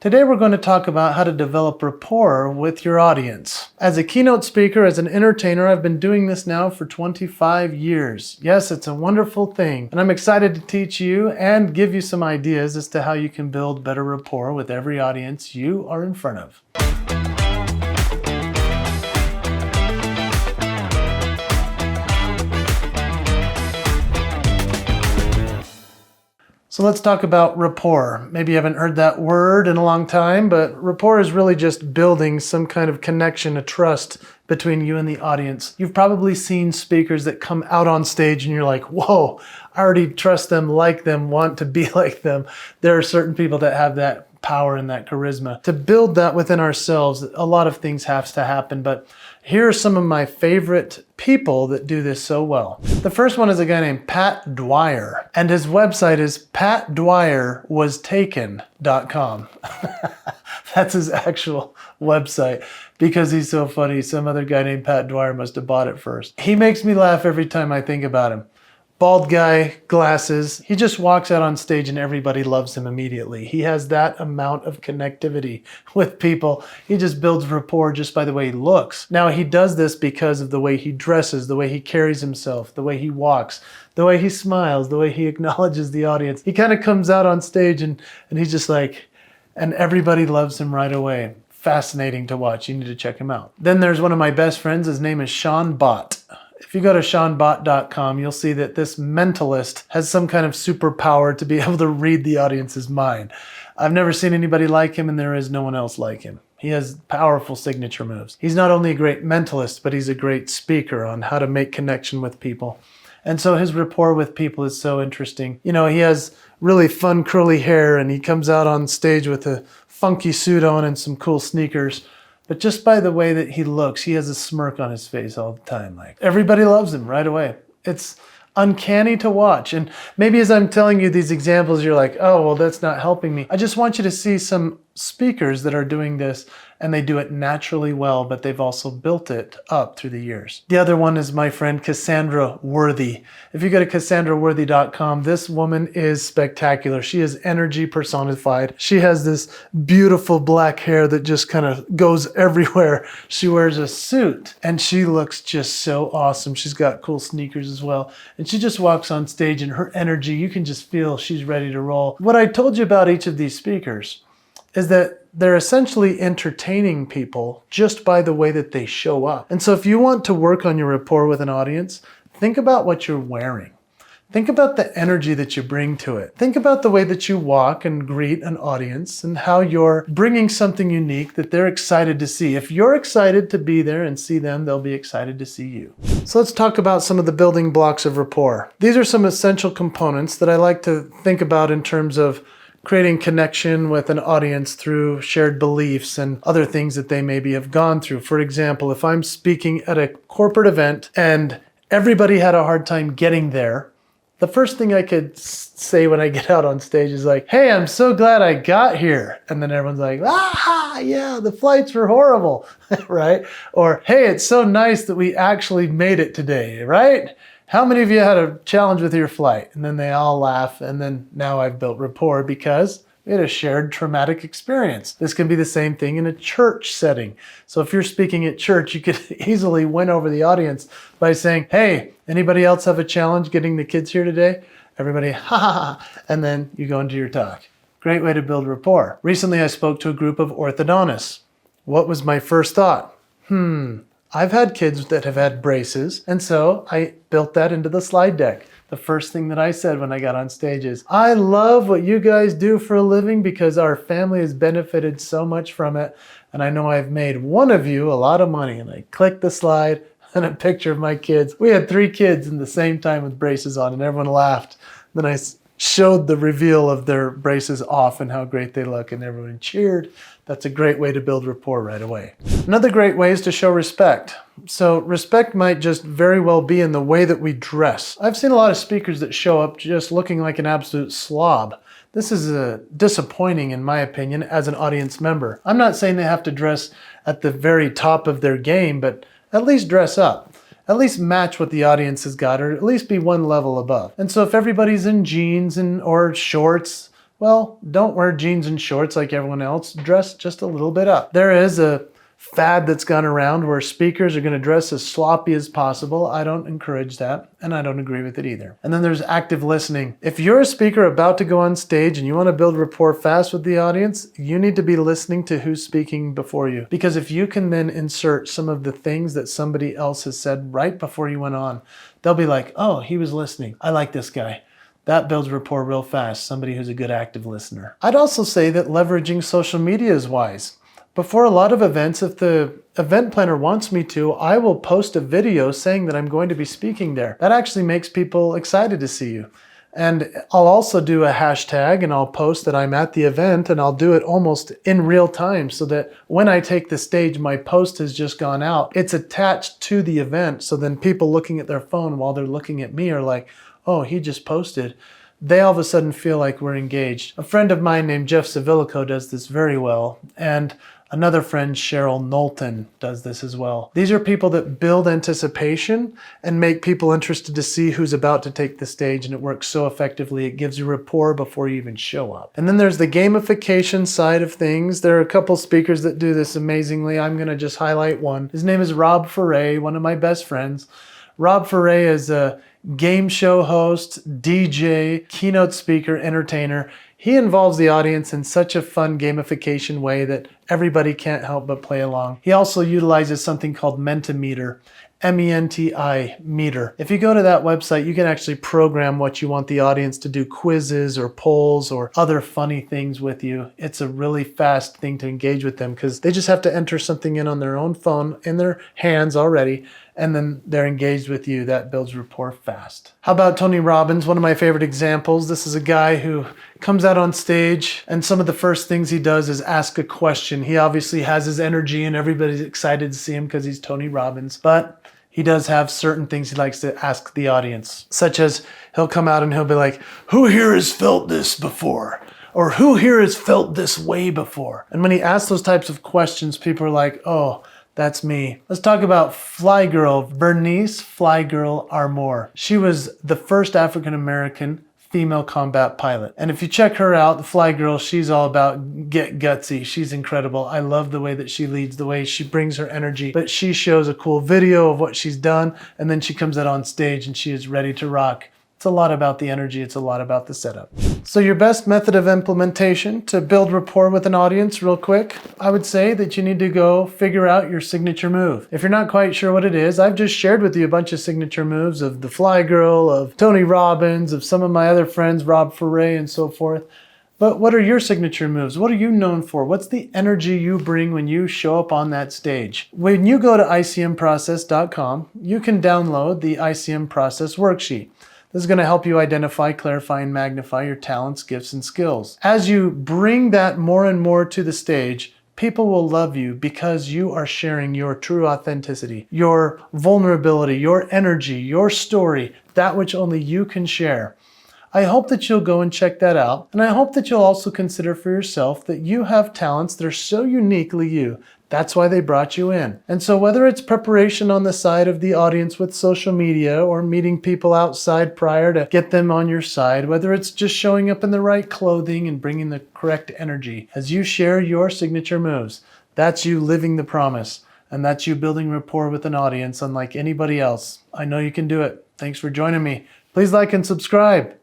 Today we're going to talk about how to develop rapport with your audience. As a keynote speaker, as an entertainer, I've been doing this now for 25 years. Yes, it's a wonderful thing, and I'm excited to teach you and give you some ideas as to how you can build better rapport with every audience you are in front of. So let's talk about rapport. Maybe you haven't heard that word in a long time, but rapport is really just building some kind of connection, a trust between you and the audience. You've probably seen speakers that come out on stage and you're like, whoa, I already trust them, like them, want to be like them. There are certain people that have that power and that charisma. To build that within ourselves, a lot of things have to happen, but here are some of my favorite people that do this so well. The first one is a guy named Pat Dwyer, and his website is patdwyerwastaken.com. That's his actual website because he's so funny. Some other guy named Pat Dwyer must have bought it first. He makes me laugh every time I think about him. Bald guy, glasses. He just walks out on stage and everybody loves him immediately. He has that amount of connectivity with people. He just builds rapport just by the way he looks. Now he does this because of the way he dresses, the way he carries himself, the way he walks, the way he smiles, the way he acknowledges the audience. He kind of comes out on stage and he's just like, and everybody loves him right away. Fascinating to watch. You need to check him out. Then there's one of my best friends. His name is Sean Bott. If you go to seanbott.com, you'll see that this mentalist has some kind of superpower to be able to read the audience's mind. I've never seen anybody like him, and there is no one else like him. He has powerful signature moves. He's not only a great mentalist, but he's a great speaker on how to make connection with people. And so his rapport with people is so interesting. You know, he has really fun curly hair, and he comes out on stage with a funky suit on and some cool sneakers. But just by the way that he looks, he has a smirk on his face all the time. Like everybody loves him right away. It's uncanny to watch. And maybe as I'm telling you these examples, you're like, oh, well, that's not helping me. I just want you to see some speakers that are doing this and they do it naturally well, but they've also built it up through the years. The other one is my friend Cassandra Worthy. If you go to CassandraWorthy.com, this woman is spectacular. She is energy personified. She has this beautiful black hair that just kind of goes everywhere. She wears a suit and she looks just so awesome. She's got cool sneakers as well. And she just walks on stage and her energy, you can just feel she's ready to roll. What I told you about each of these speakers is that they're essentially entertaining people just by the way that they show up. And so if you want to work on your rapport with an audience, think about what you're wearing. Think about the energy that you bring to it. Think about the way that you walk and greet an audience and how you're bringing something unique that they're excited to see. If you're excited to be there and see them, they'll be excited to see you. So let's talk about some of the building blocks of rapport. These are some essential components that I like to think about in terms of creating connection with an audience through shared beliefs and other things that they maybe have gone through. For example, if I'm speaking at a corporate event and everybody had a hard time getting there, the first thing I could say when I get out on stage is like, hey, I'm so glad I got here. And then everyone's like, yeah, the flights were horrible, right? Or, hey, it's so nice that we actually made it today, right? How many of you had a challenge with your flight? And then they all laugh, and then now I've built rapport because we had a shared traumatic experience. This can be the same thing in a church setting. So if you're speaking at church, you could easily win over the audience by saying, hey, anybody else have a challenge getting the kids here today? Everybody, ha ha ha, and then you go into your talk. Great way to build rapport. Recently, I spoke to a group of orthodontists. What was my first thought? I've had kids that have had braces, and so I built that into the slide deck. The first thing that I said when I got on stage is, I love what you guys do for a living because our family has benefited so much from it, and I know I've made one of you a lot of money. And I clicked the slide and a picture of my kids. We had 3 kids in the same time with braces on, and everyone laughed. Then I showed the reveal of their braces off and how great they look, and everyone cheered. That's a great way to build rapport right away. Another great way is to show respect. So respect might just very well be in the way that we dress. I've seen a lot of speakers that show up just looking like an absolute slob. This is disappointing in my opinion as an audience member. I'm not saying they have to dress at the very top of their game, but at least dress up. At least match what the audience has got, or at least be one level above. And so if everybody's in jeans or shorts, Well, don't wear jeans and shorts like everyone else. Dress just a little bit up. There is a fad that's gone around where speakers are going to dress as sloppy as possible. I don't encourage that, and I don't agree with it either. And then there's active listening. If you're a speaker about to go on stage and you want to build rapport fast with the audience, you need to be listening to who's speaking before you. Because if you can then insert some of the things that somebody else has said right before you went on, they'll be like, oh, he was listening. I like this guy. That builds rapport real fast, somebody who's a good active listener. I'd also say that leveraging social media is wise. Before a lot of events, if the event planner wants me to, I will post a video saying that I'm going to be speaking there. That actually makes people excited to see you. And I'll also do a hashtag and I'll post that I'm at the event, and I'll do it almost in real time so that when I take the stage, my post has just gone out. It's attached to the event, so then people looking at their phone while they're looking at me are like, oh, he just posted. They all of a sudden feel like we're engaged. A friend of mine named Jeff Savilico does this very well, and another friend, Cheryl Knowlton, does this as well. These are people that build anticipation and make people interested to see who's about to take the stage, and it works so effectively. It gives you rapport before you even show up. And then there's the gamification side of things. There are a couple speakers that do this amazingly. I'm going to just highlight one. His name is Rob Foray, one of my best friends. Rob Foray is a game show host, DJ, keynote speaker, entertainer. He involves the audience in such a fun gamification way that everybody can't help but play along. He also utilizes something called Mentimeter, M-E-N-T-I, meter. If you go to that website, you can actually program what you want the audience to do, quizzes or polls or other funny things with you. It's a really fast thing to engage with them because they just have to enter something in on their own phone in their hands already, and then they're engaged with you. That builds rapport fast. How about Tony Robbins, one of my favorite examples? This is a guy who comes out on stage, and some of the first things he does is ask a question. He obviously has his energy and everybody's excited to see him because he's Tony Robbins, but he does have certain things he likes to ask the audience, such as he'll come out and he'll be like, who here has felt this before? Or who here has felt this way before? And when he asks those types of questions, people are like, oh, that's me. Let's talk about Fly Girl, Bernice Fly Girl Armour. She was the first African-American female combat pilot. And if you check her out, the Fly Girl, she's all about get gutsy. She's incredible. I love the way that she leads, the way she brings her energy. But she shows a cool video of what she's done, and then she comes out on stage and she is ready to rock. It's a lot about the energy. It's a lot about the setup. So your best method of implementation to build rapport with an audience real quick, I would say that you need to go figure out your signature move. If you're not quite sure what it is, I've just shared with you a bunch of signature moves of the Fly Girl, of Tony Robbins, of some of my other friends, Rob Foray and so forth. But what are your signature moves? What are you known for? What's the energy you bring when you show up on that stage? When you go to icmprocess.com, you can download the ICM Process worksheet. This is going to help you identify, clarify, and magnify your talents, gifts, and skills. As you bring that more and more to the stage, people will love you because you are sharing your true authenticity, your vulnerability, your energy, your story, that which only you can share. I hope that you'll go and check that out. And I hope that you'll also consider for yourself that you have talents that are so uniquely you. That's why they brought you in. And so whether it's preparation on the side of the audience with social media or meeting people outside prior to get them on your side, whether it's just showing up in the right clothing and bringing the correct energy, as you share your signature moves, that's you living the promise. And that's you building rapport with an audience unlike anybody else. I know you can do it. Thanks for joining me. Please like and subscribe.